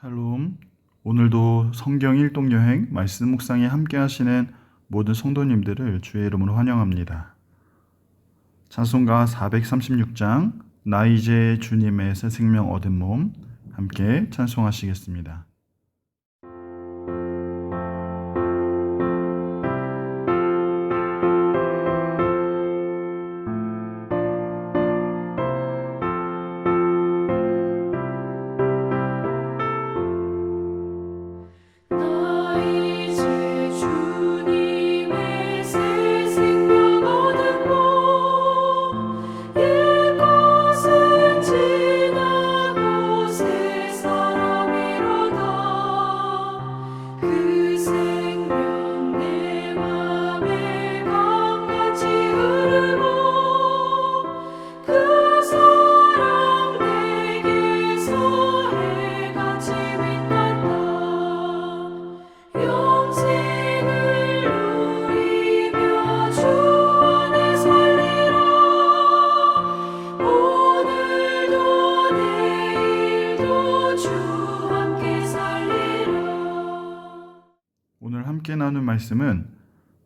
샬롬. 오늘도 성경 일독여행 말씀 묵상에 함께 하시는 모든 성도님들을 주의 이름으로 환영합니다. 찬송가 436장 나 이제 주님의 새 생명 얻은 몸 함께 찬송하시겠습니다. 오늘 함께 나눌 말씀은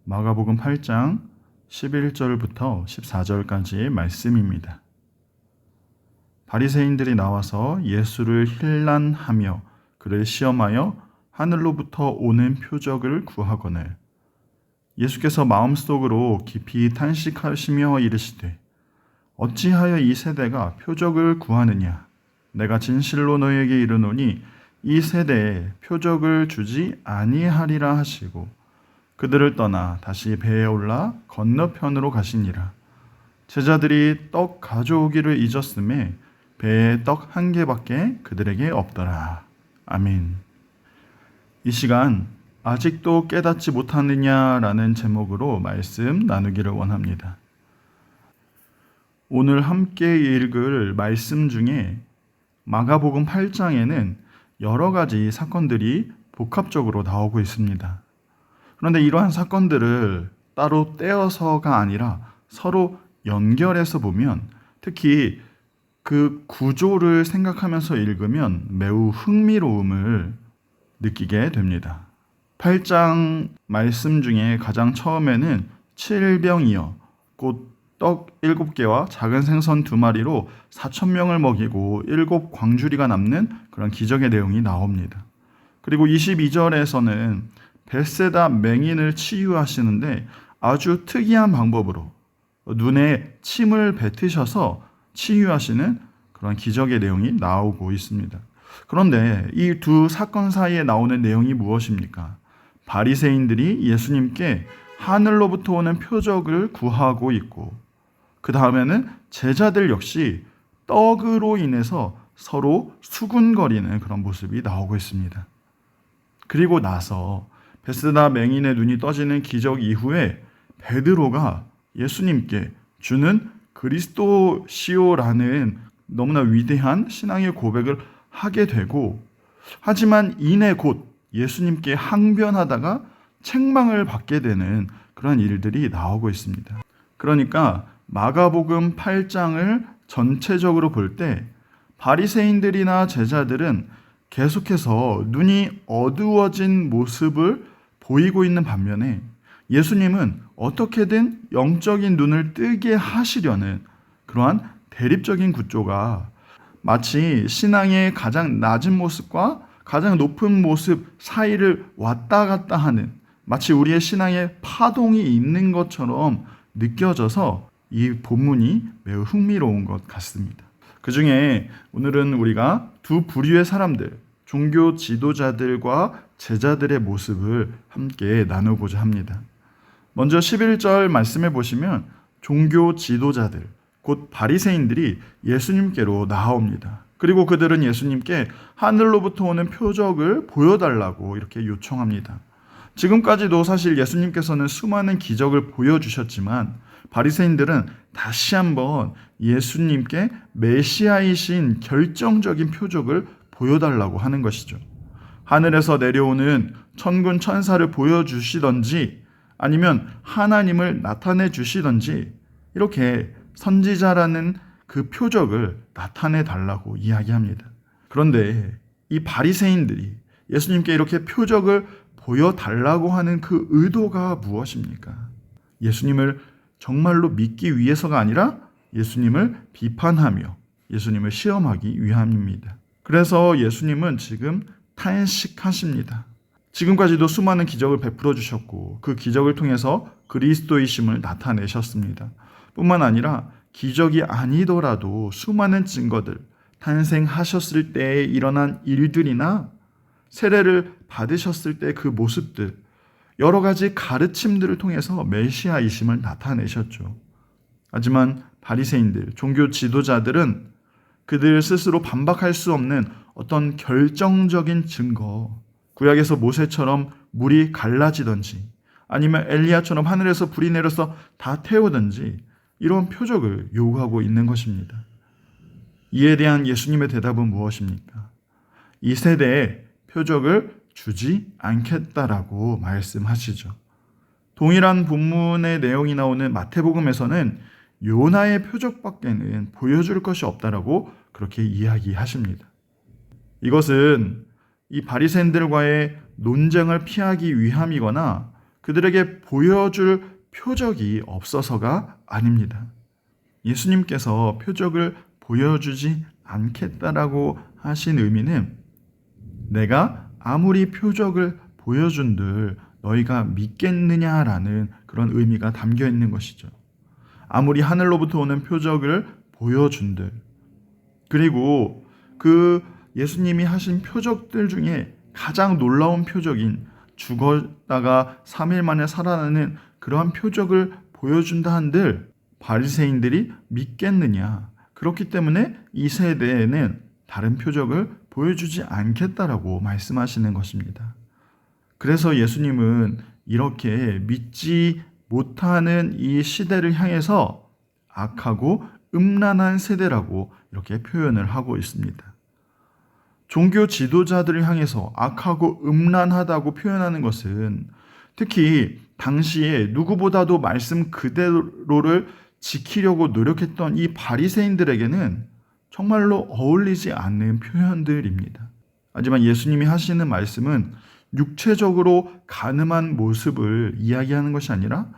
마가복음 8장 11절부터 14절까지의 말씀입니다. 바리새인들이 나와서 예수를 힐난하며 그를 시험하여 하늘로부터 오는 표적을 구하거늘 예수께서 마음속으로 깊이 탄식하시며 이르시되 어찌하여 이 세대가 표적을 구하느냐 내가 진실로 너희에게 이르노니 이 세대에 표적을 주지 아니하리라 하시고 그들을 떠나 다시 배에 올라 건너편으로 가시니라. 제자들이 떡 가져오기를 잊었음에 배에 떡 한 개밖에 그들에게 없더라. 아멘. 이 시간 아직도 깨닫지 못하느냐라는 제목으로 말씀 나누기를 원합니다. 오늘 함께 읽을 말씀 중에 마가복음 8장에는 여러 가지 사건들이 복합적으로 나오고 있습니다. 그런데 이러한 사건들을 따로 떼어서가 아니라 서로 연결해서 보면 특히 그 구조를 생각하면서 읽으면 매우 흥미로움을 느끼게 됩니다. 8장 말씀 중에 가장 처음에는 7병이여 곧 떡 7개와 작은 생선 2마리로 4,000명을 먹이고 7 광주리가 남는 그런 기적의 내용이 나옵니다. 그리고 22절에서는 벳세다 맹인을 치유하시는데 아주 특이한 방법으로 눈에 침을 뱉으셔서 치유하시는 그런 기적의 내용이 나오고 있습니다. 그런데 이 두 사건 사이에 나오는 내용이 무엇입니까? 바리새인들이 예수님께 하늘로부터 오는 표적을 구하고 있고 그 다음에는 제자들 역시 떡으로 인해서 서로 수군거리는 그런 모습이 나오고 있습니다. 그리고 나서 벳세다 맹인의 눈이 떠지는 기적 이후에 베드로가 예수님께 주는 그리스도시오라는 너무나 위대한 신앙의 고백을 하게 되고 하지만 이내 곧 예수님께 항변하다가 책망을 받게 되는 그런 일들이 나오고 있습니다. 그러니까 마가복음 8장을 전체적으로 볼 때 바리새인들이나 제자들은 계속해서 눈이 어두워진 모습을 보이고 있는 반면에 예수님은 어떻게든 영적인 눈을 뜨게 하시려는 그러한 대립적인 구조가 마치 신앙의 가장 낮은 모습과 가장 높은 모습 사이를 왔다 갔다 하는 마치 우리의 신앙의 파동이 있는 것처럼 느껴져서 이 본문이 매우 흥미로운 것 같습니다. 그 중에 오늘은 우리가 두 부류의 사람들, 종교 지도자들과 제자들의 모습을 함께 나누고자 합니다. 먼저 11절 말씀해 보시면 종교 지도자들, 곧 바리새인들이 예수님께로 나아옵니다. 그리고 그들은 예수님께 하늘로부터 오는 표적을 보여달라고 이렇게 요청합니다. 지금까지도 사실 예수님께서는 수많은 기적을 보여주셨지만 바리새인들은 다시 한번 예수님께 메시아이신 결정적인 표적을 보여달라고 하는 것이죠. 하늘에서 내려오는 천군 천사를 보여주시던지 아니면 하나님을 나타내 주시던지 이렇게 선지자라는 그 표적을 나타내 달라고 이야기합니다. 그런데 이 바리새인들이 예수님께 이렇게 표적을 보여달라고 하는 그 의도가 무엇입니까? 예수님을 정말로 믿기 위해서가 아니라 예수님을 비판하며 예수님을 시험하기 위함입니다. 그래서 예수님은 지금 탄식하십니다. 지금까지도 수많은 기적을 베풀어 주셨고 그 기적을 통해서 그리스도이심을 나타내셨습니다. 뿐만 아니라 기적이 아니더라도 수많은 증거들, 탄생하셨을 때에 일어난 일들이나 세례를 받으셨을 때 그 모습들, 여러 가지 가르침들을 통해서 메시아이심을 나타내셨죠. 하지만 바리새인들, 종교 지도자들은 그들 스스로 반박할 수 없는 어떤 결정적인 증거, 구약에서 모세처럼 물이 갈라지든지 아니면 엘리야처럼 하늘에서 불이 내려서 다 태우든지 이런 표적을 요구하고 있는 것입니다. 이에 대한 예수님의 대답은 무엇입니까? 이 세대에 표적을 주지 않겠다라고 말씀하시죠. 동일한 본문의 내용이 나오는 마태복음에서는 요나의 표적밖에는 보여줄 것이 없다라고 그렇게 이야기하십니다. 이것은 이 바리새인들과의 논쟁을 피하기 위함이거나 그들에게 보여줄 표적이 없어서가 아닙니다. 예수님께서 표적을 보여주지 않겠다라고 하신 의미는 내가 아무리 표적을 보여준들 너희가 믿겠느냐라는 그런 의미가 담겨 있는 것이죠. 아무리 하늘로부터 오는 표적을 보여준들, 그리고 그 예수님이 하신 표적들 중에 가장 놀라운 표적인 죽었다가 3일 만에 살아나는 그러한 표적을 보여준다 한들 바리새인들이 믿겠느냐. 그렇기 때문에 이 세대에는 다른 표적을 보여주지 않겠다라고 말씀하시는 것입니다. 그래서 예수님은 이렇게 믿지 못하는 이 시대를 향해서 악하고 음란한 세대라고 이렇게 표현을 하고 있습니다. 종교 지도자들을 향해서 악하고 음란하다고 표현하는 것은 특히 당시에 누구보다도 말씀 그대로를 지키려고 노력했던 이 바리새인들에게는 정말로 어울리지 않는 표현들입니다. 하지만 예수님이 하시는 말씀은 육체적으로 간음한 모습을 이야기하는 것이 아니라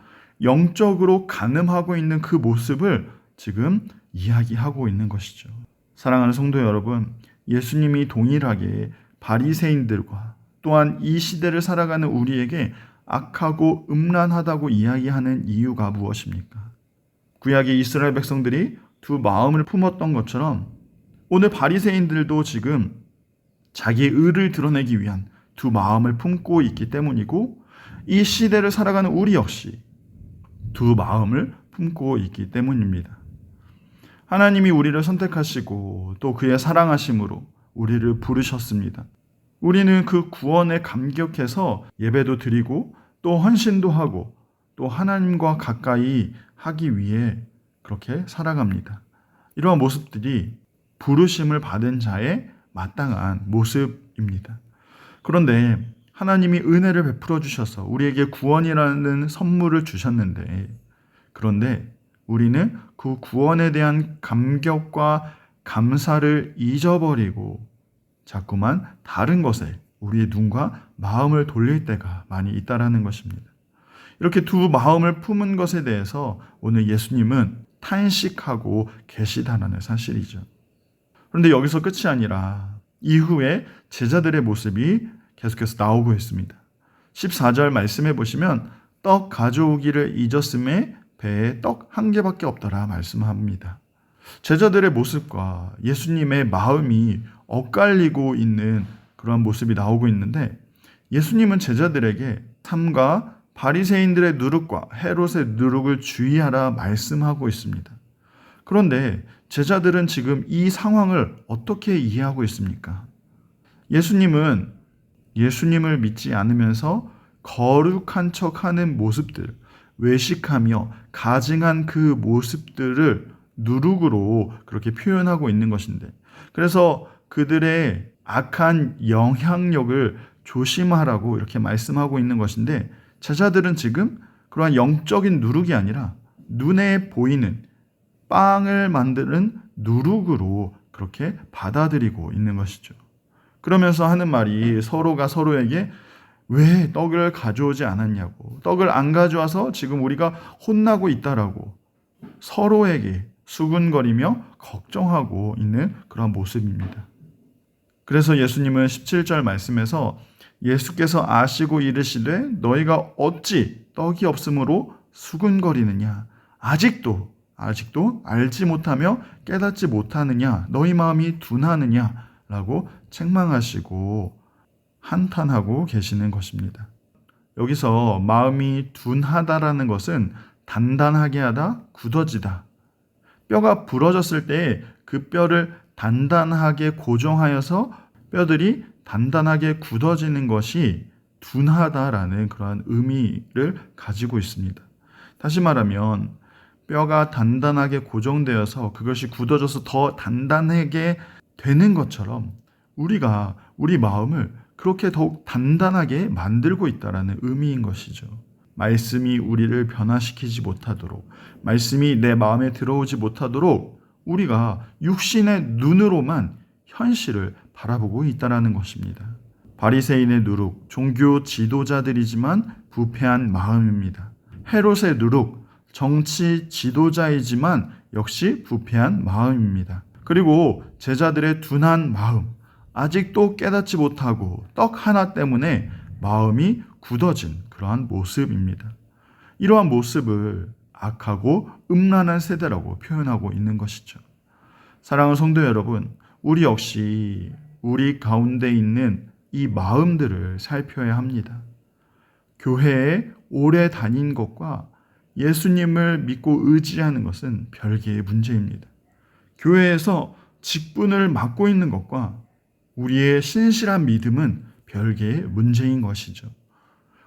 영적으로 간음하고 있는 그 모습을 지금 이야기하고 있는 것이죠. 사랑하는 성도 여러분, 예수님이 동일하게 바리새인들과 또한 이 시대를 살아가는 우리에게 악하고 음란하다고 이야기하는 이유가 무엇입니까? 구약의 이스라엘 백성들이 두 마음을 품었던 것처럼 오늘 바리새인들도 지금 자기의 의를 드러내기 위한 두 마음을 품고 있기 때문이고 이 시대를 살아가는 우리 역시 두 마음을 품고 있기 때문입니다. 하나님이 우리를 선택하시고 또 그의 사랑하심으로 우리를 부르셨습니다. 우리는 그 구원에 감격해서 예배도 드리고 또 헌신도 하고 또 하나님과 가까이 하기 위해 그렇게 살아갑니다. 이러한 모습들이 부르심을 받은 자의 마땅한 모습입니다. 그런데 하나님이 은혜를 베풀어 주셔서 우리에게 구원이라는 선물을 주셨는데 그런데 우리는 그 구원에 대한 감격과 감사를 잊어버리고 자꾸만 다른 것에 우리의 눈과 마음을 돌릴 때가 많이 있다라는 것입니다. 이렇게 두 마음을 품은 것에 대해서 오늘 예수님은 탄식하고 계시다라는 사실이죠. 그런데 여기서 끝이 아니라 이후에 제자들의 모습이 계속해서 나오고 있습니다. 14절 말씀해 보시면 떡 가져오기를 잊었음에 배에 떡 한 개밖에 없더라 말씀합니다. 제자들의 모습과 예수님의 마음이 엇갈리고 있는 그러한 모습이 나오고 있는데 예수님은 제자들에게 삼가 바리새인들의 누룩과 헤롯의 누룩을 주의하라 말씀하고 있습니다. 그런데 제자들은 지금 이 상황을 어떻게 이해하고 있습니까? 예수님은 예수님을 믿지 않으면서 거룩한 척하는 모습들, 외식하며 가증한 그 모습들을 누룩으로 그렇게 표현하고 있는 것인데 그래서 그들의 악한 영향력을 조심하라고 이렇게 말씀하고 있는 것인데 제자들은 지금 그러한 영적인 누룩이 아니라 눈에 보이는 빵을 만드는 누룩으로 그렇게 받아들이고 있는 것이죠. 그러면서 하는 말이 서로가 서로에게 왜 떡을 가져오지 않았냐고, 떡을 안 가져와서 지금 우리가 혼나고 있다라고 서로에게 수군거리며 걱정하고 있는 그런 모습입니다. 그래서 예수님은 17절 말씀에서 예수께서 아시고 이르시되 너희가 어찌 떡이 없으므로 수군거리느냐, 아직도 알지 못하며 깨닫지 못하느냐, 너희 마음이 둔하느냐 라고 책망하시고 한탄하고 계시는 것입니다. 여기서 마음이 둔하다라는 것은 단단하게 하다, 굳어지다. 뼈가 부러졌을 때 그 뼈를 단단하게 고정하여서 뼈들이 단단하게 굳어지는 것이 둔하다라는 그러한 의미를 가지고 있습니다. 다시 말하면 뼈가 단단하게 고정되어서 그것이 굳어져서 더 단단하게 되는 것처럼 우리가 우리 마음을 그렇게 더욱 단단하게 만들고 있다는 의미인 것이죠. 말씀이 우리를 변화시키지 못하도록, 말씀이 내 마음에 들어오지 못하도록 우리가 육신의 눈으로만 현실을 바라보고 있다는 것입니다. 바리새인의 누룩, 종교 지도자들이지만 부패한 마음입니다. 헤롯의 누룩, 정치 지도자이지만 역시 부패한 마음입니다. 그리고 제자들의 둔한 마음, 아직도 깨닫지 못하고 떡 하나 때문에 마음이 굳어진 그러한 모습입니다. 이러한 모습을 악하고 음란한 세대라고 표현하고 있는 것이죠. 사랑하는 성도 여러분, 우리 역시 우리 가운데 있는 이 마음들을 살펴야 합니다. 교회에 오래 다닌 것과 예수님을 믿고 의지하는 것은 별개의 문제입니다. 교회에서 직분을 맡고 있는 것과 우리의 신실한 믿음은 별개의 문제인 것이죠.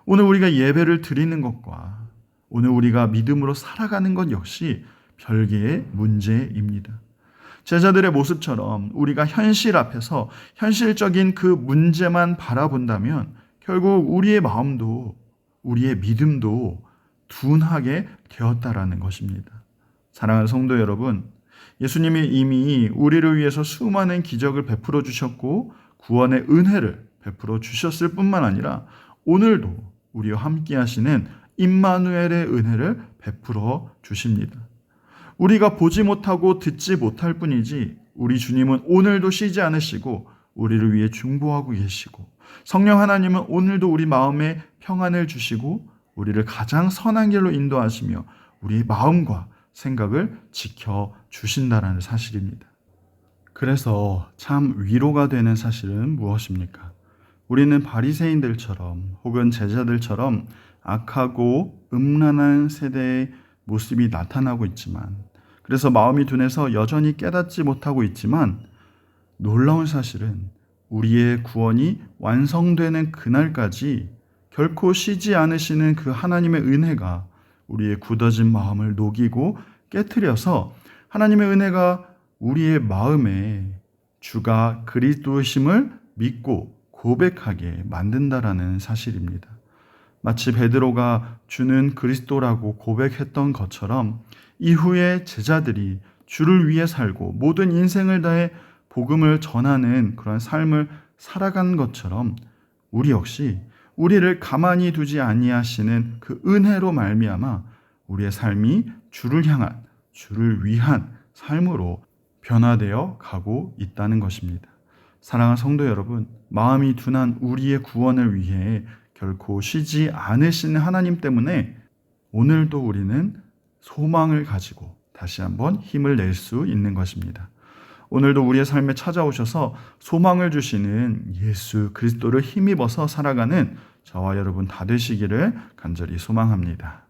오늘 우리가 예배를 드리는 것과 오늘 우리가 믿음으로 살아가는 것 역시 별개의 문제입니다. 제자들의 모습처럼 우리가 현실 앞에서 현실적인 그 문제만 바라본다면 결국 우리의 마음도 우리의 믿음도 둔하게 되었다라는 것입니다. 사랑하는 성도 여러분, 예수님이 이미 우리를 위해서 수많은 기적을 베풀어 주셨고 구원의 은혜를 베풀어 주셨을 뿐만 아니라 오늘도 우리와 함께 하시는 임마누엘의 은혜를 베풀어 주십니다. 우리가 보지 못하고 듣지 못할 뿐이지 우리 주님은 오늘도 쉬지 않으시고 우리를 위해 중보하고 계시고 성령 하나님은 오늘도 우리 마음에 평안을 주시고 우리를 가장 선한 길로 인도하시며 우리의 마음과 생각을 지켜주신다는 사실입니다. 그래서 참 위로가 되는 사실은 무엇입니까? 우리는 바리새인들처럼 혹은 제자들처럼 악하고 음란한 세대의 모습이 나타나고 있지만, 그래서 마음이 둔해서 여전히 깨닫지 못하고 있지만, 놀라운 사실은 우리의 구원이 완성되는 그날까지 결코 쉬지 않으시는 그 하나님의 은혜가 우리의 굳어진 마음을 녹이고 깨트려서 하나님의 은혜가 우리의 마음에 주가 그리스도심을 믿고 고백하게 만든다라는 사실입니다. 마치 베드로가 주는 그리스도라고 고백했던 것처럼 이후에 제자들이 주를 위해 살고 모든 인생을 다해 복음을 전하는 그런 삶을 살아간 것처럼 우리 역시 우리를 가만히 두지 아니하시는 그 은혜로 말미암아 우리의 삶이 주를 향한, 주를 위한 삶으로 변화되어 가고 있다는 것입니다. 사랑하는 성도 여러분, 마음이 둔한 우리의 구원을 위해 결코 쉬지 않으시는 하나님 때문에 오늘도 우리는 소망을 가지고 다시 한번 힘을 낼 수 있는 것입니다. 오늘도 우리의 삶에 찾아오셔서 소망을 주시는 예수 그리스도를 힘입어서 살아가는 저와 여러분 다 되시기를 간절히 소망합니다.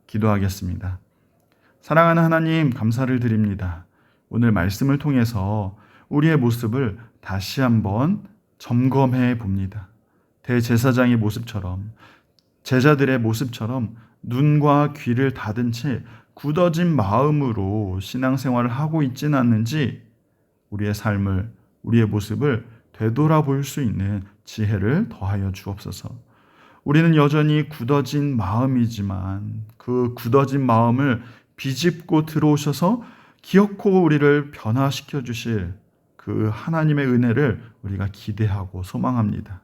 기도하겠습니다. 사랑하는 하나님, 감사를 드립니다. 오늘 말씀을 통해서 우리의 모습을 다시 한번 점검해 봅니다. 대제사장의 모습처럼, 제자들의 모습처럼 눈과 귀를 닫은 채 굳어진 마음으로 신앙생활을 하고 있지는 않는지 우리의 삶을, 우리의 모습을 되돌아볼 수 있는 지혜를 더하여 주옵소서. 우리는 여전히 굳어진 마음이지만 그 굳어진 마음을 비집고 들어오셔서 기어코 우리를 변화시켜 주실 그 그 하나님의 은혜를 우리가 기대하고 소망합니다.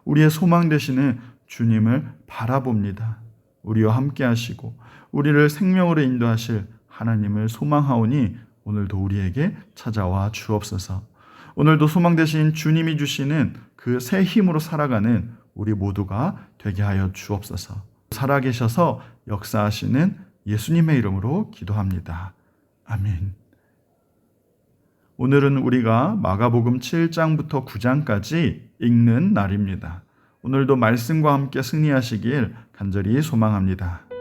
우리의 소망 되시는 주님을 바라봅니다. 우리와 함께 하시고 우리를 생명으로 인도하실 하나님을 소망하오니 오늘도 우리에게 찾아와 주옵소서. 오늘도 소망 되신 주님이 주시는 그 새 힘으로 살아가는 우리 모두가 되게 하여 주옵소서. 살아계셔서 역사하시는 예수님의 이름으로 기도합니다. 아멘. 오늘은 우리가 마가복음 7장부터 9장까지 읽는 날입니다. 오늘도 말씀과 함께 승리하시길 간절히 소망합니다.